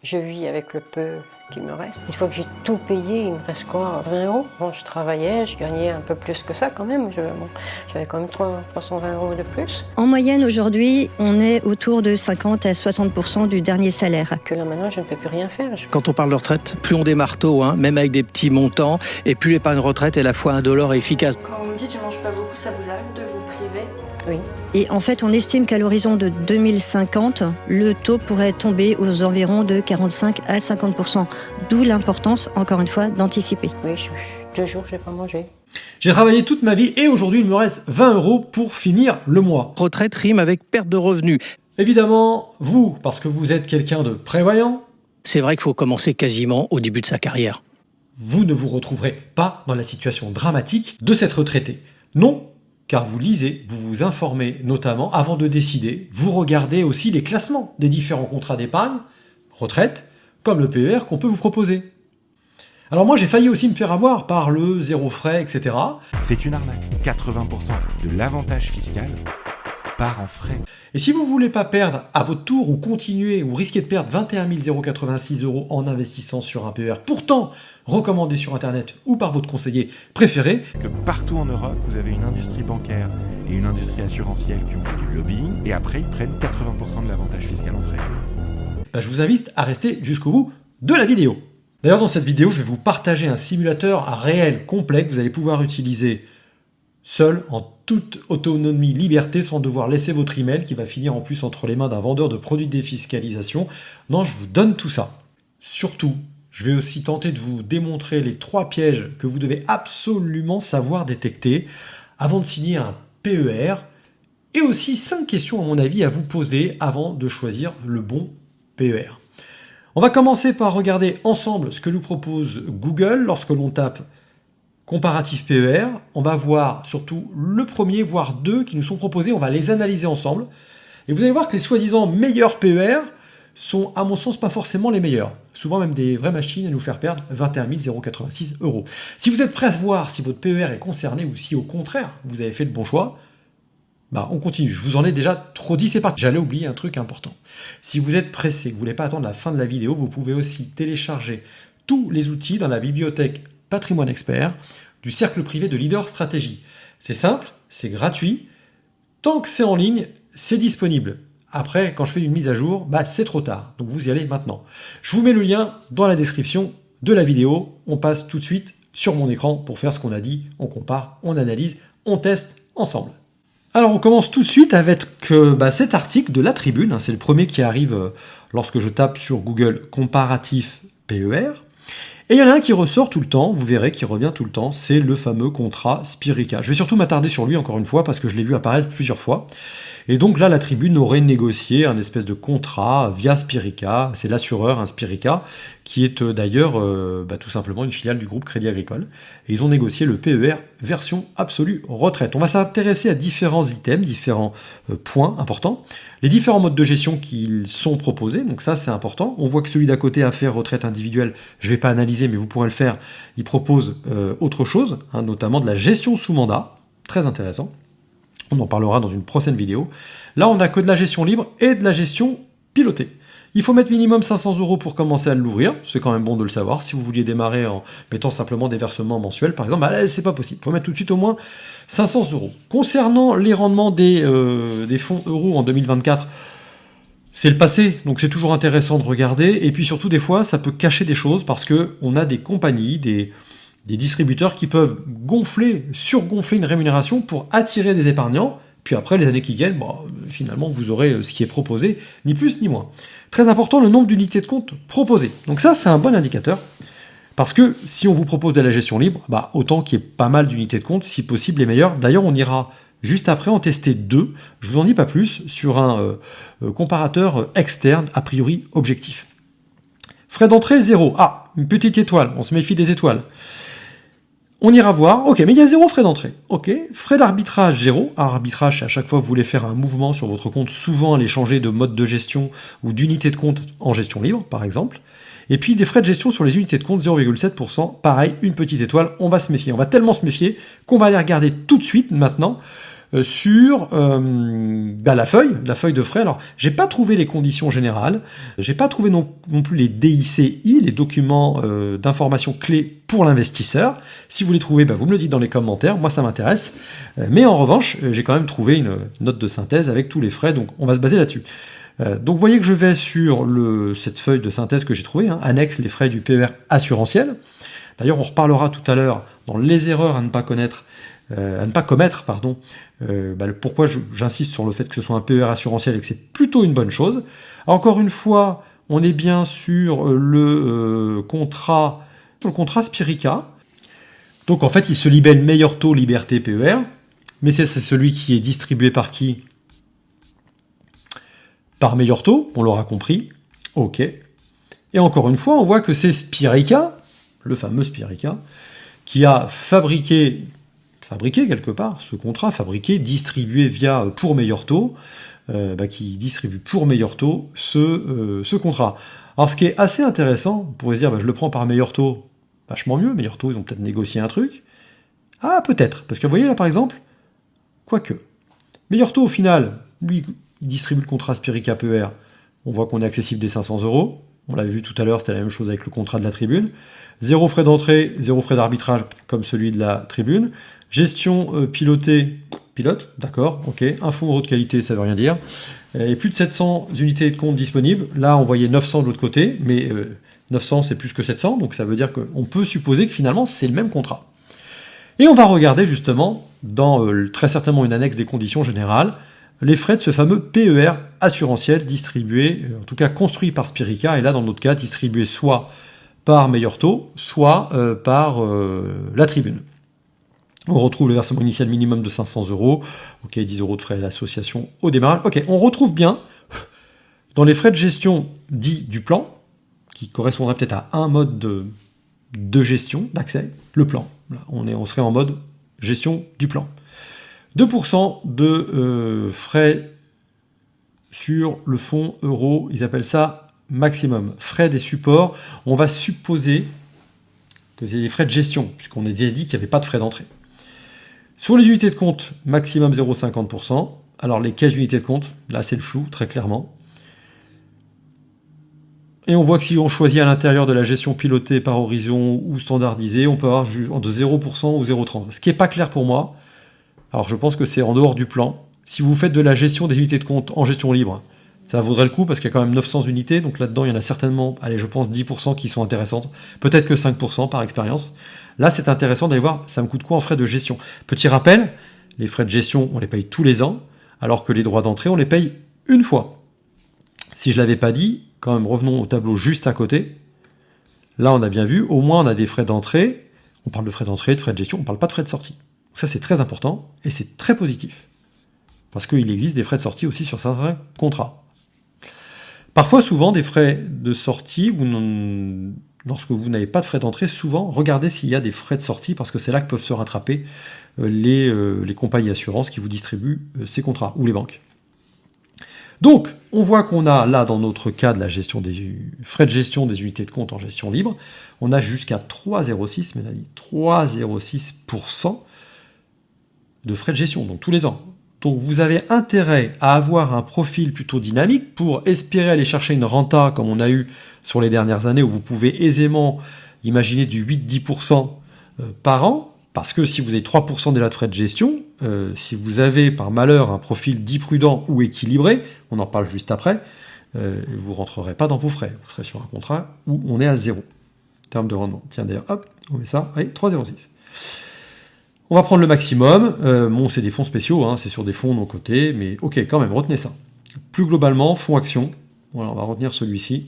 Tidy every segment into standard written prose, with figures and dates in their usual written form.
Je vis avec le peu qui me reste. Une fois que j'ai tout payé, il me reste quoi, 20 euros. Bon, je travaillais, je gagnais un peu plus que ça quand même. J'avais quand même 320 euros de plus. En moyenne, aujourd'hui, on est autour de 50 à 60% du dernier salaire. Que là, maintenant, je ne peux plus rien faire. Quand on parle de retraite, plus on démarre tôt, même avec des petits montants, et plus l'épargne retraite est à la fois indolore et efficace. Quand vous me dites je mange pas beaucoup, ça vous arrive de vous priver? Oui. Et en fait, on estime qu'à l'horizon de 2050, le taux pourrait tomber aux environs de 45 à 50%. D'où l'importance, encore une fois, d'anticiper. Oui, 2 jours, je n'ai pas mangé. J'ai travaillé toute ma vie et aujourd'hui, il me reste 20 euros pour finir le mois. Retraite rime avec perte de revenus. Évidemment, vous, parce que vous êtes quelqu'un de prévoyant, C'est vrai qu'il faut commencer quasiment au début de sa carrière. vous ne vous retrouverez pas dans la situation dramatique de cette retraitée. Non, car vous lisez, vous vous informez notamment avant de décider. Vous regardez aussi les classements des différents contrats d'épargne, retraite, comme le PER qu'on peut vous proposer. Alors moi j'ai failli aussi me faire avoir par le zéro frais, etc. C'est une arnaque. 80% de l'avantage fiscal part en frais. Et si vous ne voulez pas perdre à votre tour ou continuer ou risquer de perdre 21 086 euros en investissant sur un PER, pourtant recommandé sur Internet ou par votre conseiller préféré, Que partout en Europe, vous avez une industrie bancaire et une industrie assurantielle qui ont fait du lobbying et après ils prennent 80% de l'avantage fiscal en frais. je vous invite à rester jusqu'au bout de la vidéo. D'ailleurs dans cette vidéo, je vais vous partager un simulateur réel complet que vous allez pouvoir utiliser seul, en toute autonomie, liberté, sans devoir laisser votre email qui va finir en plus entre les mains d'un vendeur de produits de défiscalisation. Non, je vous donne tout ça. Surtout, je vais aussi tenter de vous démontrer les 3 pièges que vous devez absolument savoir détecter avant de signer un PER et aussi 5 questions à mon avis à vous poser avant de choisir le bon PER. On va commencer par regarder ensemble ce que nous propose Google lorsque l'on tape comparatif PER. On va voir surtout le premier, voire 2 qui nous sont proposés. On va les analyser ensemble. Et vous allez voir que les soi-disant meilleurs PER sont, à mon sens, pas forcément les meilleurs. Souvent même des vraies machines à nous faire perdre 21 086 euros. Si vous êtes prêt à voir si votre PER est concerné ou si au contraire vous avez fait le bon choix, on continue. Je vous en ai déjà trop dit, c'est parti. J'allais oublier un truc important. Si vous êtes pressé, que vous voulez pas attendre la fin de la vidéo, vous pouvez aussi télécharger tous les outils dans la bibliothèque Patrimoine Expert du cercle privé de Leader Stratégie. C'est simple, c'est gratuit. Tant que c'est en ligne, c'est disponible. Après, quand je fais une mise à jour, c'est trop tard. Donc vous y allez maintenant. Je vous mets le lien dans la description de la vidéo. On passe tout de suite sur mon écran pour faire ce qu'on a dit. On compare, on analyse, on teste ensemble. Alors on commence tout de suite avec cet article de La Tribune. C'est le premier qui arrive lorsque je tape sur Google comparatif PER. Et il y en a un qui ressort tout le temps, vous verrez, qui revient tout le temps, c'est le fameux contrat Spirica. Je vais surtout m'attarder sur lui encore une fois parce que je l'ai vu apparaître plusieurs fois. Et donc là, la Tribune aurait négocié un espèce de contrat via Spirica, c'est l'assureur, Spirica, qui est d'ailleurs tout simplement une filiale du groupe Crédit Agricole. Et ils ont négocié le PER version absolue retraite. On va s'intéresser à différents items, différents points importants. Les différents modes de gestion qui sont proposés, donc ça c'est important. On voit que celui d'à côté, affaires retraite individuelle, je ne vais pas analyser, mais vous pourrez le faire. Il propose autre chose, notamment de la gestion sous mandat, très intéressant. On en parlera dans une prochaine vidéo. Là, on n'a que de la gestion libre et de la gestion pilotée. Il faut mettre minimum 500 euros pour commencer à l'ouvrir. C'est quand même bon de le savoir. Si vous vouliez démarrer en mettant simplement des versements mensuels, par exemple, là, c'est pas possible. Il faut mettre tout de suite au moins 500 euros. Concernant les rendements des fonds euros en 2024, c'est le passé, donc c'est toujours intéressant de regarder. Et puis surtout, des fois, ça peut cacher des choses parce qu'on a des compagnies, des distributeurs qui peuvent surgonfler une rémunération pour attirer des épargnants, puis après, les années qui viennent, finalement, vous aurez ce qui est proposé, ni plus ni moins. Très important, le nombre d'unités de compte proposées. Donc ça, c'est un bon indicateur, parce que si on vous propose de la gestion libre, autant qu'il y ait pas mal d'unités de compte, si possible les meilleures. D'ailleurs, on ira juste après en tester 2, je vous en dis pas plus, sur un comparateur externe, a priori objectif. Frais d'entrée, 0. Une petite étoile, on se méfie des étoiles. On ira voir, ok, mais il y a 0 frais d'entrée. Ok, frais d'arbitrage, 0. Arbitrage, c'est à chaque fois que vous voulez faire un mouvement sur votre compte, souvent aller changer de mode de gestion ou d'unité de compte en gestion libre, par exemple. Et puis des frais de gestion sur les unités de compte, 0,7%. Pareil, une petite étoile, on va se méfier. On va tellement se méfier qu'on va aller regarder tout de suite, maintenant, sur la feuille de frais. Alors, j'ai pas trouvé les conditions générales, j'ai pas trouvé non plus les DICI, les documents d'information clés pour l'investisseur. Si vous les trouvez, vous me le dites dans les commentaires, moi ça m'intéresse. Mais en revanche, j'ai quand même trouvé une note de synthèse avec tous les frais, donc on va se baser là-dessus. Donc vous voyez que je vais sur cette feuille de synthèse que j'ai trouvée, annexe les frais du PER assurantiel. D'ailleurs, on reparlera tout à l'heure dans les erreurs à ne pas commettre, pourquoi j'insiste sur le fait que ce soit un PER assurantiel et que c'est plutôt une bonne chose. Encore une fois, on est bien sur le contrat Spirica. Donc en fait, il se libelle meilleur taux Liberté PER, mais c'est celui qui est distribué par qui ? Par meilleur taux, on l'aura compris. Ok. Et encore une fois, on voit que c'est Spirica, le fameux Spirica, qui a fabriqué quelque part ce contrat, distribué pour meilleur taux, qui distribue pour meilleur taux ce contrat. Alors ce qui est assez intéressant, on pourrait se dire, je le prends par meilleur taux, vachement mieux, meilleur taux, ils ont peut-être négocié un truc. Ah, peut-être, parce que vous voyez là par exemple, quoique, meilleur taux au final, lui, il distribue le contrat Spirica PER, on voit qu'on est accessible des 500 €. On l'avait vu tout à l'heure, c'était la même chose avec le contrat de la tribune. 0 frais d'entrée, 0 frais d'arbitrage, comme celui de la tribune. Gestion pilote, d'accord, ok. Un fonds euro de qualité, ça veut rien dire. Et plus de 700 unités de compte disponibles. Là, on voyait 900 de l'autre côté, mais 900, c'est plus que 700, donc ça veut dire qu'on peut supposer que finalement, c'est le même contrat. Et on va regarder justement, dans très certainement une annexe des conditions générales, les frais de ce fameux PER assurantiel distribué, en tout cas construit par Spirica, et là dans notre cas distribué soit par meilleur taux, soit par la tribune. On retrouve le versement initial minimum de 500 €, ok, 10 € de frais d'association au démarrage. Ok, on retrouve bien dans les frais de gestion dits du plan, qui correspondrait peut-être à un mode de gestion, d'accès, le plan. Là, on serait en mode gestion du plan. 2% de frais sur le fonds euro, ils appellent ça maximum. Frais des supports, on va supposer que c'est des frais de gestion, puisqu'on a déjà dit qu'il n'y avait pas de frais d'entrée. Sur les unités de compte, maximum 0,50%. Alors les caisses d'unités de compte, là c'est le flou, très clairement. Et on voit que si on choisit à l'intérieur de la gestion pilotée par horizon ou standardisée, on peut avoir de 0% ou 0,30%. Ce qui n'est pas clair pour moi. Alors je pense que c'est en dehors du plan. Si vous faites de la gestion des unités de compte en gestion libre, ça vaudrait le coup parce qu'il y a quand même 900 unités, donc là-dedans il y en a certainement, je pense 10% qui sont intéressantes, peut-être que 5% par expérience. Là c'est intéressant d'aller voir, ça me coûte quoi en frais de gestion. Petit rappel, les frais de gestion on les paye tous les ans, alors que les droits d'entrée on les paye une fois. Si je ne l'avais pas dit, quand même revenons au tableau juste à côté. Là on a bien vu, au moins on a des frais d'entrée, on parle de frais d'entrée, de frais de gestion, on ne parle pas de frais de sortie. Ça, c'est très important et c'est très positif. Parce qu'il existe des frais de sortie aussi sur certains contrats. Parfois, souvent, des frais de sortie, lorsque vous n'avez pas de frais d'entrée, souvent, regardez s'il y a des frais de sortie parce que c'est là que peuvent se rattraper les compagnies d'assurance qui vous distribuent ces contrats ou les banques. Donc, on voit qu'on a là, dans notre cas de la gestion des frais de gestion des unités de compte en gestion libre, on a jusqu'à 3,06, mes amis, 3,06% de frais de gestion, donc tous les ans. Donc vous avez intérêt à avoir un profil plutôt dynamique pour espérer aller chercher une renta comme on a eu sur les dernières années où vous pouvez aisément imaginer du 8-10% par an, parce que si vous avez 3% déjà de frais de gestion, si vous avez par malheur un profil dit prudent ou équilibré, on en parle juste après, vous ne rentrerez pas dans vos frais. Vous serez sur un contrat où on est à 0 en termes de rendement. Tiens d'ailleurs, hop, on met ça, allez, 3,06. On va prendre le maximum. C'est des fonds spéciaux, c'est sur des fonds non cotés, mais ok, quand même, retenez ça. Plus globalement, fonds action. Voilà, on va retenir celui-ci.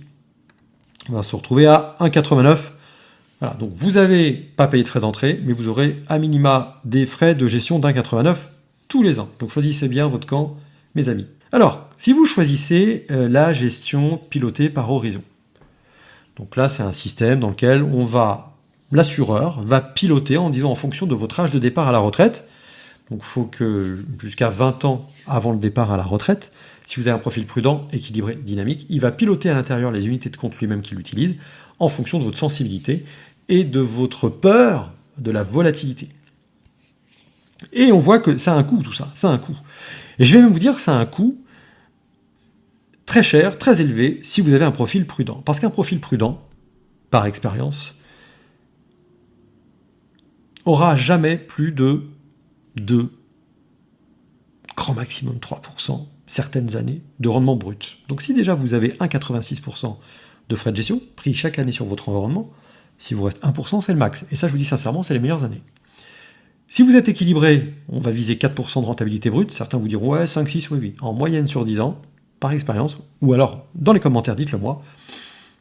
On va se retrouver à 1,89. Voilà, donc vous n'avez pas payé de frais d'entrée, mais vous aurez à minima des frais de gestion d'1,89 tous les ans. Donc choisissez bien votre camp, mes amis. Alors, si vous choisissez la gestion pilotée par horizon, donc là, c'est un système dans lequel l'assureur va piloter en disant en fonction de votre âge de départ à la retraite, donc il faut que jusqu'à 20 ans avant le départ à la retraite, si vous avez un profil prudent, équilibré, dynamique, il va piloter à l'intérieur les unités de compte lui-même qu'il utilise en fonction de votre sensibilité et de votre peur de la volatilité. Et on voit que ça a un coût, tout ça. Ça a un coût. Et je vais même vous dire que ça a un coût très cher, très élevé, si vous avez un profil prudent. Parce qu'un profil prudent, par expérience, aura jamais plus de 2, grand maximum 3%, certaines années, de rendement brut. Donc si déjà vous avez 1,86% de frais de gestion, pris chaque année sur votre environnement, si vous reste 1%, c'est le max. Et ça, je vous dis sincèrement, c'est les meilleures années. Si vous êtes équilibré, on va viser 4% de rentabilité brute. Certains vous diront, ouais, 5, 6, oui, oui. En moyenne sur 10 ans, par expérience, ou alors, dans les commentaires, dites-le moi.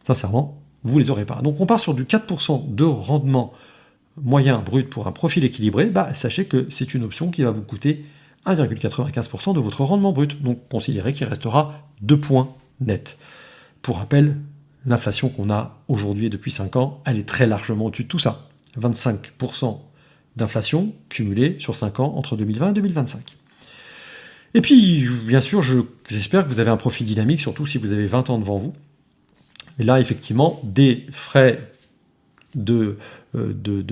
Sincèrement, vous ne les aurez pas. Donc on part sur du 4% de rendement moyen brut pour un profil équilibré. Bah, sachez que c'est une option qui va vous coûter 1,95% de votre rendement brut. Donc considérez qu'il restera 2 points nets. Pour rappel, l'inflation qu'on a aujourd'hui et depuis 5 ans, elle est très largement au-dessus de tout ça. 25% d'inflation cumulée sur 5 ans entre 2020 et 2025. Et puis, bien sûr, j'espère que vous avez un profil dynamique, surtout si vous avez 20 ans devant vous. Et là, effectivement, des frais de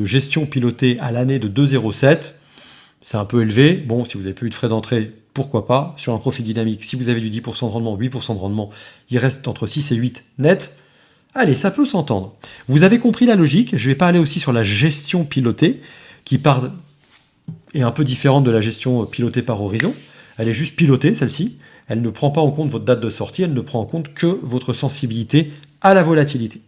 gestion pilotée à l'année de 2,07, c'est un peu élevé. Bon, si vous n'avez plus eu de frais d'entrée, pourquoi pas. Sur un profil dynamique, si vous avez du 10% de rendement, 8% de rendement, il reste entre 6 et 8 net. Allez, ça peut s'entendre. Vous avez compris la logique. Je vais parler aussi sur la gestion pilotée, qui est un peu différente de la gestion pilotée par horizon. Elle est juste pilotée, celle-ci. Elle ne prend pas en compte votre date de sortie, elle ne prend en compte que votre sensibilité à la volatilité.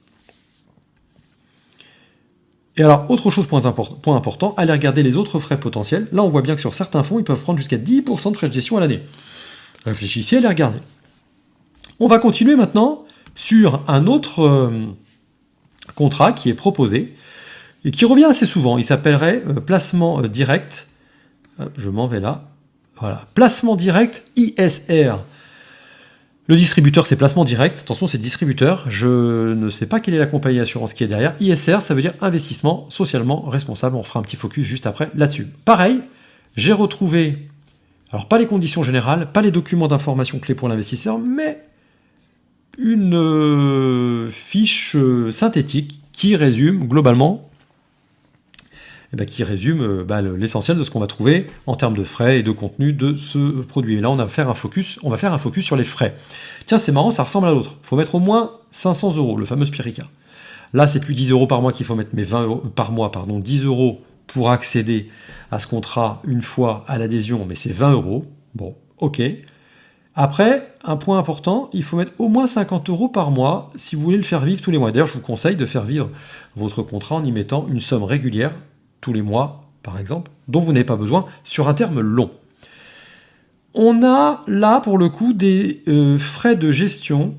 Et alors, autre chose, point important, allez regarder les autres frais potentiels. Là, on voit bien que sur certains fonds, ils peuvent prendre jusqu'à 10% de frais de gestion à l'année. Réfléchissez, allez regarder. On va continuer maintenant sur un autre contrat qui est proposé et qui revient assez souvent. Il s'appellerait placement direct. Je m'en vais là. Voilà. Placement direct ISR. Le distributeur, c'est placement direct. Attention, c'est distributeur. Je ne sais pas quelle est la compagnie d'assurance qui est derrière. ISR, ça veut dire investissement socialement responsable. On fera un petit focus juste après là-dessus. Pareil, j'ai retrouvé, alors pas les conditions générales, pas les documents d'information clés pour l'investisseur, mais une fiche synthétique qui résume globalement l'essentiel de ce qu'on va trouver en termes de frais et de contenu de ce produit. Et là, on va faire un focus sur les frais. Tiens, c'est marrant, ça ressemble à l'autre. Il faut mettre au moins 500 €, le fameux Spirica. Là, c'est plus 10 € par mois qu'il faut mettre, mais 20 € par mois, 10 € pour accéder à ce contrat une fois à l'adhésion, mais c'est 20 €. Bon, ok. Après, un point important, il faut mettre au moins 50 € par mois si vous voulez le faire vivre tous les mois. D'ailleurs, je vous conseille de faire vivre votre contrat en y mettant une somme régulière tous les mois, par exemple, dont vous n'avez pas besoin sur un terme long. On a là, pour le coup, des frais de gestion,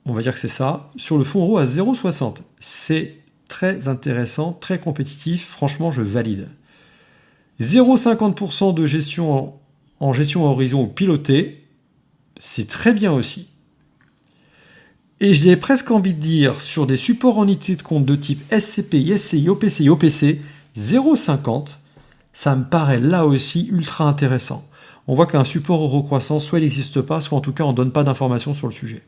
on va dire que c'est ça, sur le fonds euro à 0,60. C'est très intéressant, très compétitif, franchement, je valide. 0,50% de gestion en gestion à horizon pilotée, c'est très bien aussi. Et j'ai presque envie de dire, sur des supports en unité de compte de type SCP, ISCI, OPCI, OPC, 0,50, ça me paraît là aussi ultra intéressant. On voit qu'un support euro-croissant, soit il n'existe pas, soit en tout cas on ne donne pas d'informations sur le sujet.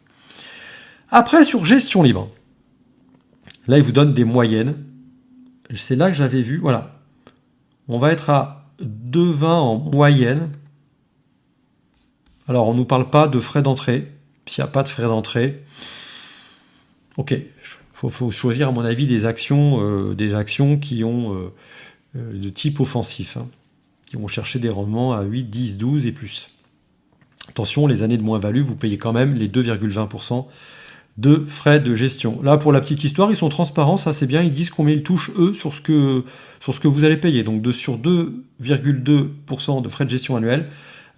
Après, sur gestion libre, là il vous donne des moyennes. C'est là que j'avais vu, voilà. On va être à 2,20 en moyenne. Alors on ne nous parle pas de frais d'entrée. S'il n'y a pas de frais d'entrée, ok, faut choisir à mon avis des actions qui ont de type offensif, hein, qui vont chercher des rendements à 8, 10, 12 et plus. Attention, les années de moins-value, vous payez quand même les 2,20% de frais de gestion. Là, pour la petite histoire, ils sont transparents, ça c'est bien, ils disent combien ils touchent, eux, sur ce que vous allez payer. Donc sur 2,2% de frais de gestion annuels,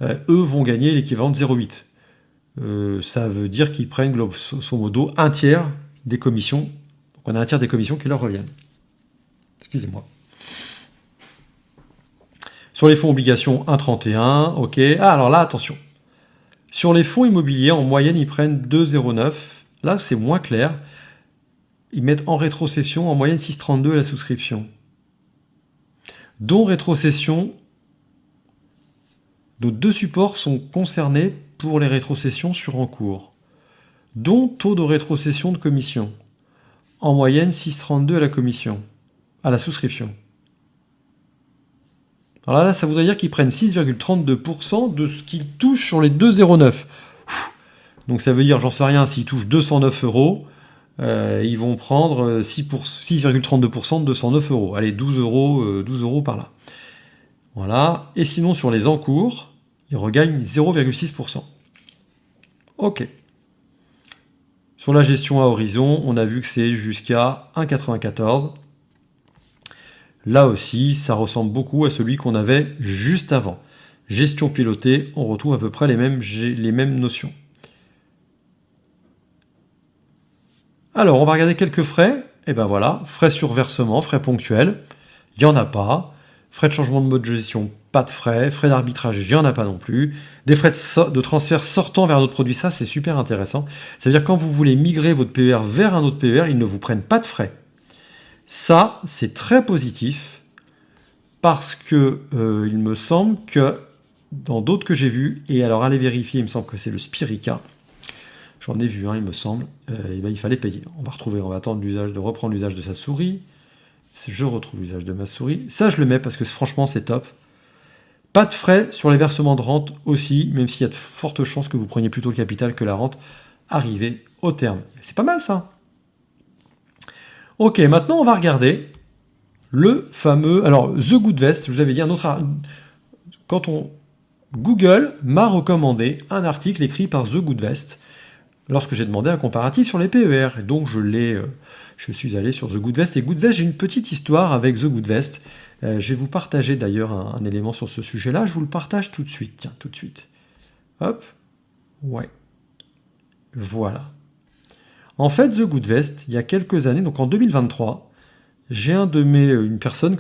eux vont gagner l'équivalent de 0,8%. Ça veut dire qu'ils prennent grosso modo un tiers des commissions. Donc on a un tiers des commissions qui leur reviennent. Excusez-moi. Sur les fonds obligations, 1,31, ok. Ah, alors là, attention. Sur les fonds immobiliers, en moyenne, ils prennent 2,09. Là, c'est moins clair. Ils mettent en rétrocession, en moyenne, 6,32 à la souscription. Dont rétrocession, nos 2 supports sont concernés pour les rétrocessions sur encours, dont taux de rétrocession de commission. En moyenne, 6,32 à la commission, à la souscription. Alors là, ça voudrait dire qu'ils prennent 6,32% de ce qu'ils touchent sur les 2,09. Donc ça veut dire, j'en sais rien, s'ils touchent 209 €, ils vont prendre 6,32% de 209 €. Allez, 12 € par là. Voilà. Et sinon, sur les encours, ils regagnent 0,6%. Ok. Sur la gestion à horizon, on a vu que c'est jusqu'à 1,94. Là aussi, ça ressemble beaucoup à celui qu'on avait juste avant. Gestion pilotée, on retrouve à peu près les mêmes notions. Alors, on va regarder quelques frais. Et ben voilà, frais sur versement, frais ponctuels, il n'y en a pas. Frais de changement de mode de gestion, pas de frais. Frais d'arbitrage, il n'y en a pas non plus. Des frais de transfert sortant vers un autre produit, ça c'est super intéressant. Ça veut dire que quand vous voulez migrer votre PER vers un autre PER, ils ne vous prennent pas de frais. Ça, c'est très positif parce que il me semble que dans d'autres que j'ai vus, et alors allez vérifier, il me semble que c'est le Spirica, j'en ai vu un, il me semble, et ben, il fallait payer. On va attendre de reprendre l'usage de sa souris. Je retrouve l'usage de ma souris. Ça, je le mets parce que franchement, c'est top. Pas de frais sur les versements de rente aussi, même s'il y a de fortes chances que vous preniez plutôt le capital que la rente arrivée au terme. C'est pas mal ça. Ok, maintenant on va regarder le fameux... Alors, The Goodvest, je vous avais dit un autre... Google m'a recommandé un article écrit par The Goodvest lorsque j'ai demandé un comparatif sur les PER. Et donc je suis allé sur The Goodvest. Et Goodvest, j'ai une petite histoire avec The Goodvest. Je vais vous partager d'ailleurs un élément sur ce sujet-là. Je vous le partage tout de suite. Tiens, tout de suite. Hop. Ouais. Voilà. En fait, The Goodvest, il y a quelques années, donc en 2023, j'ai une personne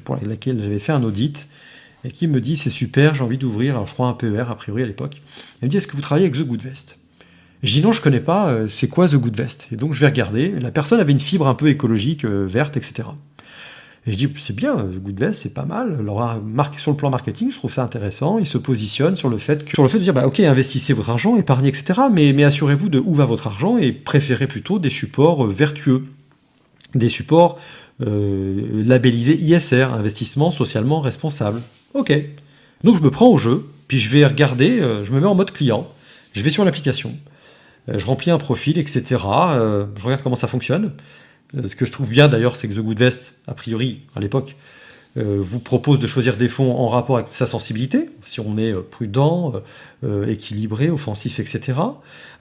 pour laquelle j'avais fait un audit et qui me dit c'est super, j'ai envie d'ouvrir, alors je crois un PER a priori à l'époque. Elle me dit est-ce que vous travaillez avec The Goodvest? Je dis non, je connais pas, c'est quoi The Goodvest? Et donc je vais regarder. La personne avait une fibre un peu écologique, verte, etc. Et je dis c'est bien, The Goodvest, c'est pas mal. Alors, sur le plan marketing, je trouve ça intéressant. Ils se positionnent sur le fait de dire bah ok, investissez votre argent, épargnez, etc. Mais assurez-vous de où va votre argent et préférez plutôt des supports vertueux, des supports labellisés ISR, investissement socialement responsable. Ok. Donc je me prends au jeu, puis je vais regarder, je me mets en mode client, je vais sur l'application. Je remplis un profil, etc. Je regarde comment ça fonctionne. Ce que je trouve bien d'ailleurs, c'est que The Goodvest, a priori, à l'époque, vous propose de choisir des fonds en rapport avec sa sensibilité, si on est prudent, équilibré, offensif, etc.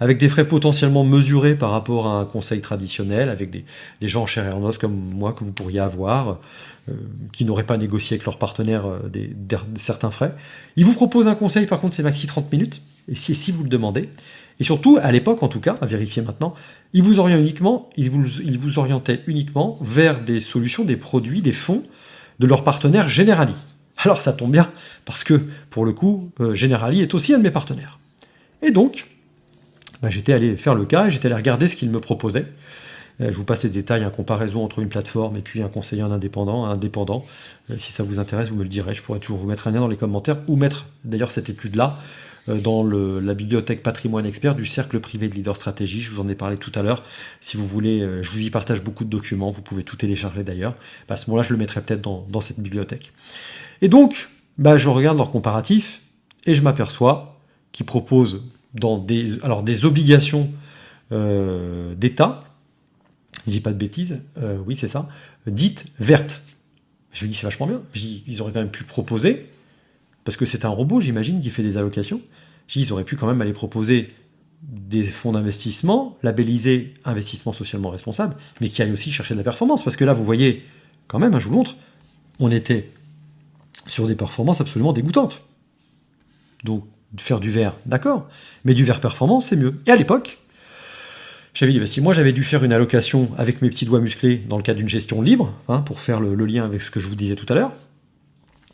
Avec des frais potentiellement mesurés par rapport à un conseil traditionnel, avec des gens en chair et en os comme moi que vous pourriez avoir, qui n'auraient pas négocié avec leur partenaire certains frais. Il vous propose un conseil, par contre c'est maxi 30 minutes, et si vous le demandez. Et surtout, à l'époque en tout cas, à vérifier maintenant, il vous orientait uniquement vers des solutions, des produits, des fonds de leur partenaire Generali. Alors ça tombe bien, parce que pour le coup, Generali est aussi un de mes partenaires. Et donc, j'étais allé faire le cas, j'étais allé regarder ce qu'il me proposait. Je vous passe les détails, comparaison entre une plateforme et puis un conseiller indépendant. Si ça vous intéresse, vous me le direz. Je pourrais toujours vous mettre un lien dans les commentaires ou mettre d'ailleurs cette étude-là dans la bibliothèque Patrimoine Expert du Cercle Privé de Leader Stratégie. Je vous en ai parlé tout à l'heure. Si vous voulez, je vous y partage beaucoup de documents. Vous pouvez tout télécharger d'ailleurs. À ce moment-là, je le mettrai peut-être dans cette bibliothèque. Et donc, je regarde leur comparatif et je m'aperçois qu'ils proposent des obligations d'État. Je dis pas de bêtises. Oui, c'est ça. Dites vertes. Je me dis c'est vachement bien. Ils auraient quand même pu proposer. Parce que c'est un robot, j'imagine, qui fait des allocations. Ils auraient pu quand même aller proposer des fonds d'investissement, labellisés investissement socialement responsable, mais qui aillent aussi chercher de la performance. Parce que là, vous voyez, quand même, je vous montre, on était sur des performances absolument dégoûtantes. Donc, faire du vert, d'accord, mais du vert performant, c'est mieux. Et à l'époque, j'avais dit, si moi j'avais dû faire une allocation avec mes petits doigts musclés dans le cadre d'une gestion libre, pour faire le lien avec ce que je vous disais tout à l'heure,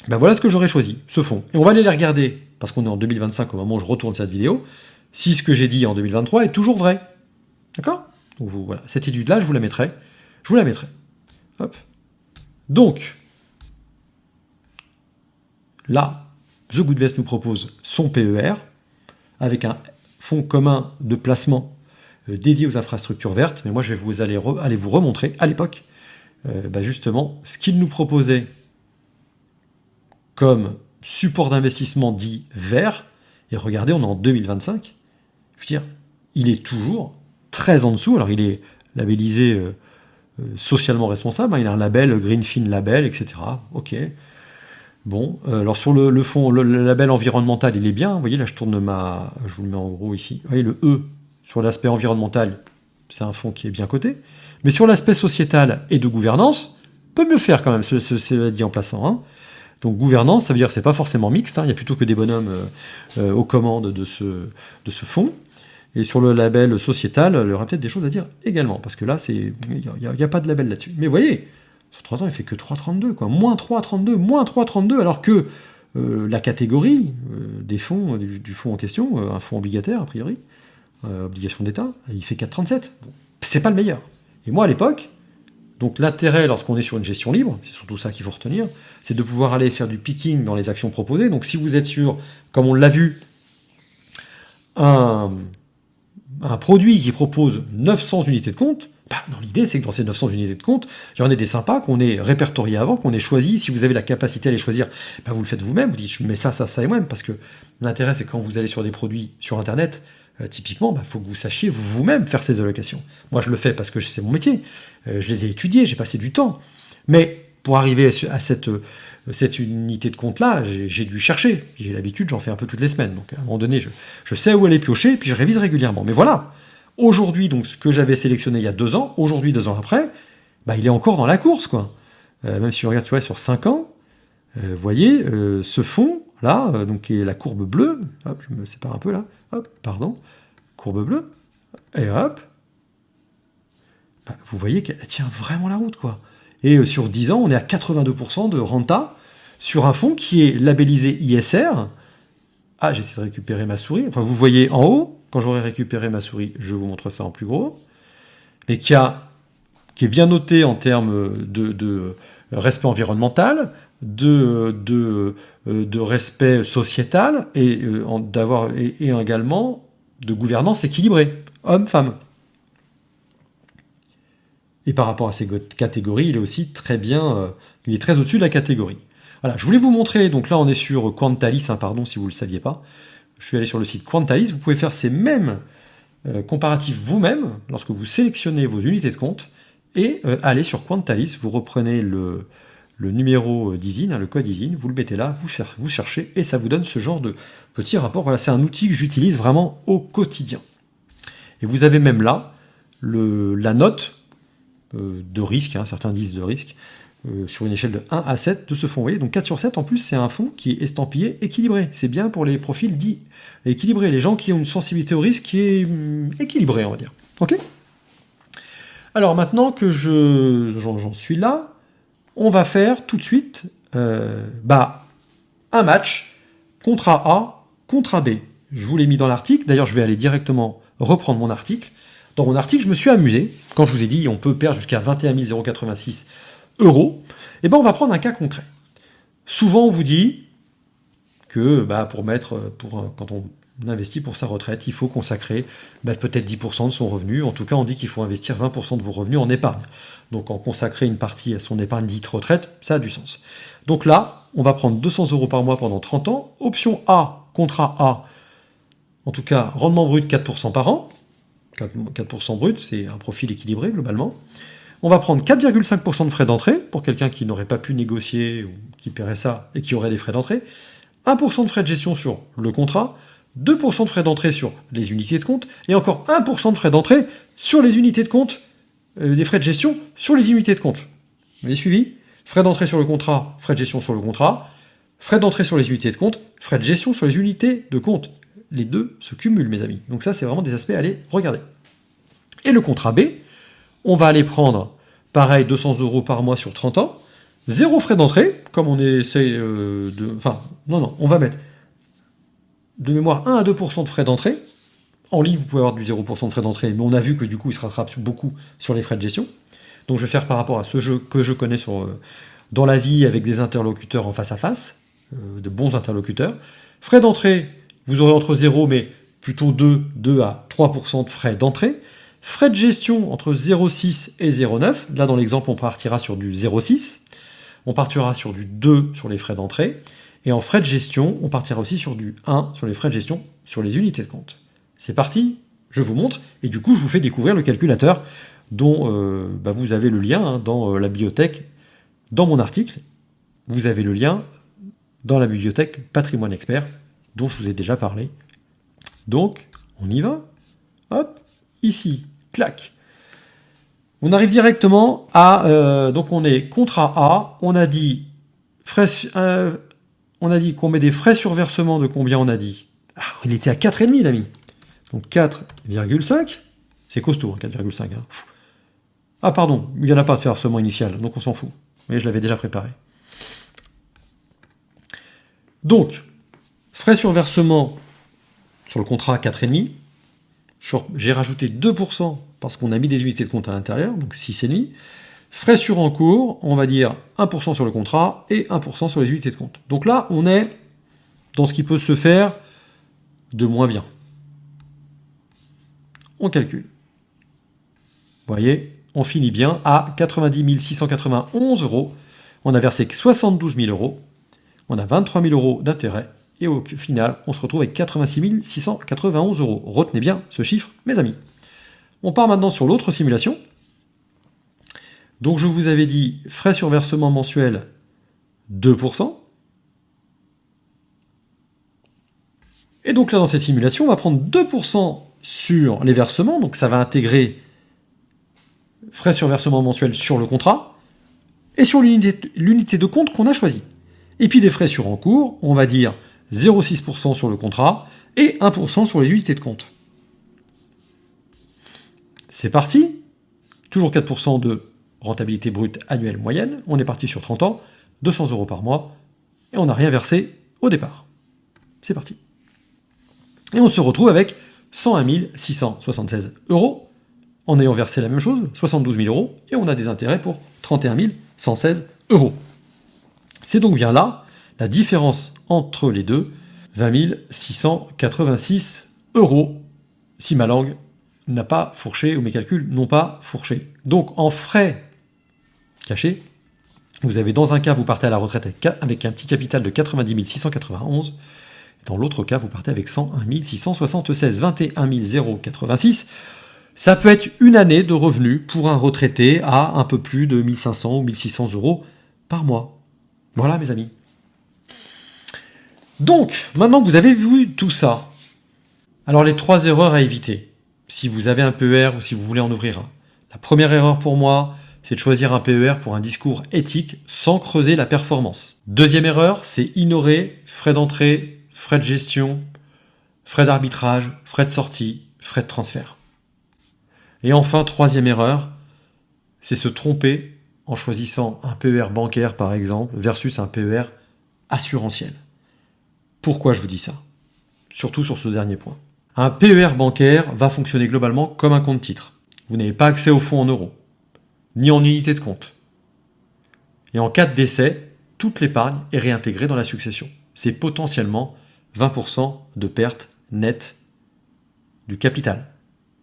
voilà ce que j'aurais choisi, ce fonds. Et on va aller les regarder, parce qu'on est en 2025 au moment où je retourne cette vidéo, si ce que j'ai dit en 2023 est toujours vrai. D'accord? Donc voilà, cette étude-là, je vous la mettrai. Hop. Donc, là, The Goodvest nous propose son PER, avec un fonds commun de placement dédié aux infrastructures vertes, mais moi je vais aller vous remontrer, à l'époque, justement, ce qu'il nous proposait comme support d'investissement dit vert. Et regardez, on est en 2025. Je veux dire, il est toujours très en dessous. Alors, il est labellisé socialement responsable. Hein, il a un label, Greenfin Label, etc. Ok. Bon, alors sur le fond, le label environnemental, il est bien. Vous voyez, là, je vous le mets en gros ici. Vous voyez, le E, sur l'aspect environnemental, c'est un fonds qui est bien coté. Mais sur l'aspect sociétal et de gouvernance, peut mieux faire quand même, c'est dit en plaçant. Hein. Donc gouvernance, ça veut dire que c'est pas forcément mixte, hein, il y a plutôt que des bonhommes aux commandes de ce fonds. Et sur le label sociétal, il y aura peut-être des choses à dire également, parce que là, il n'y a pas de label là-dessus. Mais vous voyez, sur 3 ans, il fait que 3,32, quoi. Moins 3,32, alors que la catégorie des fonds, du fonds en question, un fonds obligataire, a priori, obligation d'État, il fait 4,37. Bon, c'est pas le meilleur. Et moi, à l'époque, donc l'intérêt lorsqu'on est sur une gestion libre, c'est surtout ça qu'il faut retenir, c'est de pouvoir aller faire du picking dans les actions proposées. Donc si vous êtes sur, comme on l'a vu, un produit qui propose 900 unités de compte, dans l'idée c'est que dans ces 900 unités de compte, il y en a des sympas qu'on ait répertoriés avant, qu'on ait choisi. Si vous avez la capacité à les choisir, vous le faites vous-même, vous dites je mets ça et moi-même, parce que l'intérêt c'est quand vous allez sur des produits sur Internet, typiquement, faut que vous sachiez vous-même faire ces allocations. Moi, je le fais parce que c'est mon métier. Je les ai étudiés, j'ai passé du temps. Mais pour arriver à cette unité de compte-là, j'ai dû chercher. J'ai l'habitude, j'en fais un peu toutes les semaines. Donc, à un moment donné, je sais où aller piocher, puis je révise régulièrement. Mais voilà, aujourd'hui, donc ce que j'avais sélectionné il y a 2 ans, aujourd'hui, 2 ans après, il est encore dans la course, quoi. Même si on regarde, tu vois, sur 5 ans, vous voyez, ce fonds, là, donc qui est la courbe bleue, hop, je me sépare un peu là, hop, pardon, courbe bleue, et hop, vous voyez qu'elle tient vraiment la route, quoi. Et sur 10 ans, on est à 82% de renta sur un fonds qui est labellisé ISR. Ah, j'essaie de récupérer ma souris. Enfin, vous voyez en haut, quand j'aurai récupéré ma souris, je vous montre ça en plus gros, et qui est bien noté en termes de respect environnemental, de respect sociétal et également de gouvernance équilibrée, homme-femme. Et par rapport à ces catégories, il est aussi très bien, il est très au-dessus de la catégorie. Voilà, je voulais vous montrer, donc là on est sur Quantalis, pardon si vous ne le saviez pas. Je suis allé sur le site Quantalis, vous pouvez faire ces mêmes comparatifs vous-même lorsque vous sélectionnez vos unités de compte et allez sur Quantalis, vous reprenez le numéro d'ISIN, le code ISIN, vous le mettez là, vous cherchez et ça vous donne ce genre de petit rapport. Voilà, c'est un outil que j'utilise vraiment au quotidien. Et vous avez même là la note de risque, certains disent de risque, sur une échelle de 1 à 7 de ce fonds. Vous voyez, donc 4 sur 7, en plus, c'est un fonds qui est estampillé équilibré. C'est bien pour les profils dits équilibrés, les gens qui ont une sensibilité au risque qui est équilibrée, on va dire. Ok ? Alors maintenant que j'en suis là, on va faire tout de suite un match, contrat A, contrat B. Je vous l'ai mis dans l'article, d'ailleurs je vais aller directement reprendre mon article. Dans mon article, je me suis amusé, quand je vous ai dit on peut perdre jusqu'à 21 086 €, et on va prendre un cas concret. Souvent on vous dit que quand on investit pour sa retraite, il faut consacrer peut-être 10% de son revenu. En tout cas, on dit qu'il faut investir 20% de vos revenus en épargne. Donc en consacrer une partie à son épargne dite retraite, ça a du sens. Donc là, on va prendre 200 € par mois pendant 30 ans. Option A, contrat A, en tout cas, rendement brut 4% par an. 4% brut, c'est un profil équilibré globalement. On va prendre 4,5% de frais d'entrée pour quelqu'un qui n'aurait pas pu négocier ou qui paierait ça et qui aurait des frais d'entrée. 1% de frais de gestion sur le contrat. 2% de frais d'entrée sur les unités de compte, et encore 1% de frais d'entrée sur les unités de compte, des frais de gestion sur les unités de compte. Vous avez suivi ? Frais d'entrée sur le contrat, frais de gestion sur le contrat, frais d'entrée sur les unités de compte, frais de gestion sur les unités de compte. Les deux se cumulent, mes amis. Donc ça, c'est vraiment des aspects à aller regarder. Et le contrat B, on va aller prendre, pareil, 200 € par mois sur 30 ans, 0 frais d'entrée, comme on essaie on va mettre de mémoire 1 à 2% de frais d'entrée. En ligne, vous pouvez avoir du 0% de frais d'entrée, mais on a vu que du coup, il se rattrape beaucoup sur les frais de gestion. Donc je vais faire par rapport à ce jeu que je connais dans la vie avec des interlocuteurs en face à face, de bons interlocuteurs. Frais d'entrée, vous aurez entre 0, mais plutôt 2 à 3% de frais d'entrée. Frais de gestion entre 0,6 et 0,9. Là, dans l'exemple, on partira sur du 0,6. On partira sur du 2 sur les frais d'entrée. Et en frais de gestion, on partira aussi sur du 1, sur les frais de gestion, sur les unités de compte. C'est parti, je vous montre, et du coup, je vous fais découvrir le calculateur dont vous avez le lien dans la bibliothèque, dans mon article. Vous avez le lien dans la bibliothèque Patrimoine Expert, dont je vous ai déjà parlé. Donc, on y va. Hop, ici, clac. On arrive directement à... donc on est contrat A, on a dit qu'on met des frais sur versement de combien on a dit? Il était à 4,5 l'ami. Donc 4,5, c'est costaud, 4,5. Hein. Ah pardon, il n'y en a pas de versement initial, donc on s'en fout. Mais je l'avais déjà préparé. Donc, frais sur versement sur le contrat 4,5, j'ai rajouté 2% parce qu'on a mis des unités de compte à l'intérieur, donc 6,5. Frais sur encours, on va dire 1% sur le contrat et 1% sur les unités de compte. Donc là, on est dans ce qui peut se faire de moins bien. On calcule. Vous voyez, on finit bien à 90 691 €. On a versé 72 000 €. On a 23 000 € d'intérêt. Et au final, on se retrouve avec 86 691 €. Retenez bien ce chiffre, mes amis. On part maintenant sur l'autre simulation. Donc je vous avais dit frais sur versement mensuel 2%. Et donc là, dans cette simulation, on va prendre 2% sur les versements. Donc ça va intégrer frais sur versement mensuel sur le contrat et sur l'unité de compte qu'on a choisie. Et puis des frais sur encours, on va dire 0,6% sur le contrat et 1% sur les unités de compte. C'est parti. Toujours 4% de rentabilité brute annuelle moyenne. On est parti sur 30 ans, 200 € par mois, et on n'a rien versé au départ. C'est parti. Et on se retrouve avec 101 676 € en ayant versé la même chose, 72 000 €, et on a des intérêts pour 31 116 €. C'est donc bien là la différence entre les deux, 20 686 €, si ma langue n'a pas fourché, ou mes calculs n'ont pas fourché. Donc en frais cachés, vous avez dans un cas, vous partez à la retraite avec un petit capital de 90 691, et dans l'autre cas, vous partez avec 101 676, 21 086. Ça peut être une année de revenus pour un retraité à un peu plus de 1500 ou 1600 € par mois. Voilà mes amis. Donc, maintenant que vous avez vu tout ça, alors les 3 erreurs à éviter, si vous avez un PER ou si vous voulez en ouvrir un. La première erreur pour moi, c'est de choisir un PER pour un discours éthique sans creuser la performance. Deuxième erreur, c'est ignorer frais d'entrée, frais de gestion, frais d'arbitrage, frais de sortie, frais de transfert. Et enfin, troisième erreur, c'est se tromper en choisissant un PER bancaire par exemple versus un PER assurantiel. Pourquoi je vous dis ça? Surtout sur ce dernier point. Un PER bancaire va fonctionner globalement comme un compte titre. Vous n'avez pas accès aux fonds en euros, ni en unité de compte. Et en cas de décès, toute l'épargne est réintégrée dans la succession. C'est potentiellement 20% de perte nette du capital.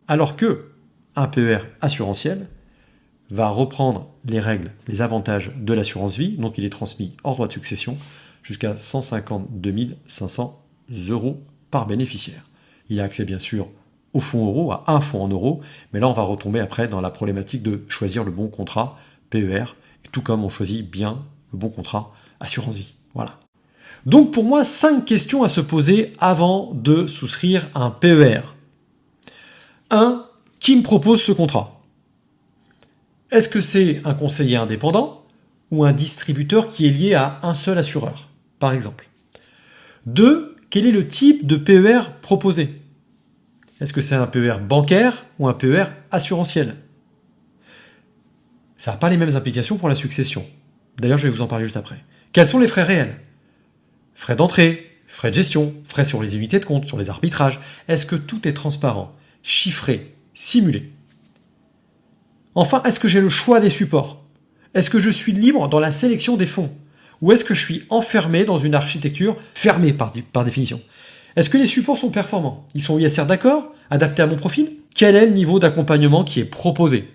Alors que un PER assurantiel va reprendre les règles, les avantages de l'assurance vie, donc il est transmis hors droit de succession jusqu'à 152 500 € par bénéficiaire. Il a accès bien sûr au fonds euro, à un fonds en euros, mais là on va retomber après dans la problématique de choisir le bon contrat PER, tout comme on choisit bien le bon contrat assurance vie. Voilà. Donc pour moi, 5 questions à se poser avant de souscrire un PER. 1. Qui me propose ce contrat? Est-ce que c'est un conseiller indépendant ou un distributeur qui est lié à un seul assureur, par exemple? 2. Quel est le type de PER proposé? Est-ce que c'est un PER bancaire ou un PER assurantiel? Ça n'a pas les mêmes implications pour la succession. D'ailleurs, je vais vous en parler juste après. Quels sont les frais réels? Frais d'entrée, frais de gestion, frais sur les unités de compte, sur les arbitrages. Est-ce que tout est transparent, chiffré, simulé? Enfin, est-ce que j'ai le choix des supports? Est-ce que je suis libre dans la sélection des fonds? Ou est-ce que je suis enfermé dans une architecture fermée par définition? Est-ce que les supports sont performants? Ils sont ISR d'accord? Adaptés à mon profil? Quel est le niveau d'accompagnement qui est proposé?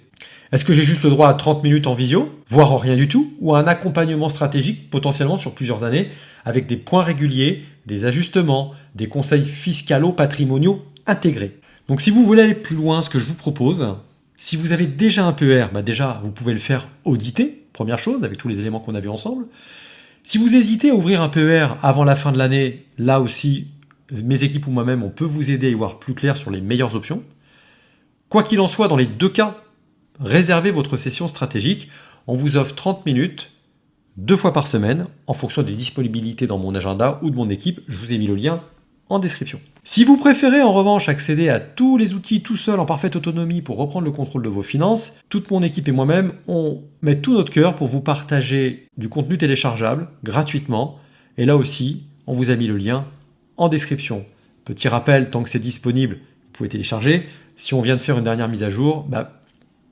Est-ce que j'ai juste le droit à 30 minutes en visio, voire rien du tout, ou à un accompagnement stratégique potentiellement sur plusieurs années, avec des points réguliers, des ajustements, des conseils fiscalo-patrimoniaux intégrés? Donc si vous voulez aller plus loin, ce que je vous propose, si vous avez déjà un PER, déjà vous pouvez le faire auditer, première chose, avec tous les éléments qu'on a vus ensemble. Si vous hésitez à ouvrir un PER avant la fin de l'année, là aussi, mes équipes ou moi-même, on peut vous aider à y voir plus clair sur les meilleures options. Quoi qu'il en soit, dans les deux cas, réservez votre session stratégique. On vous offre 30 minutes, 2 fois par semaine, en fonction des disponibilités dans mon agenda ou de mon équipe. Je vous ai mis le lien en description. Si vous préférez en revanche accéder à tous les outils tout seul en parfaite autonomie pour reprendre le contrôle de vos finances, toute mon équipe et moi-même, on met tout notre cœur pour vous partager du contenu téléchargeable gratuitement. Et là aussi, on vous a mis le lien en description. Petit rappel, tant que c'est disponible, vous pouvez télécharger. Si on vient de faire une dernière mise à jour, là,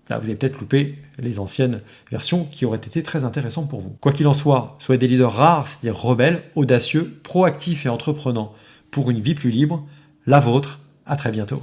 vous avez peut-être loupé les anciennes versions qui auraient été très intéressantes pour vous. Quoi qu'il en soit, soyez des leaders rares, c'est-à-dire rebelles, audacieux, proactifs et entreprenants pour une vie plus libre, la vôtre. À très bientôt.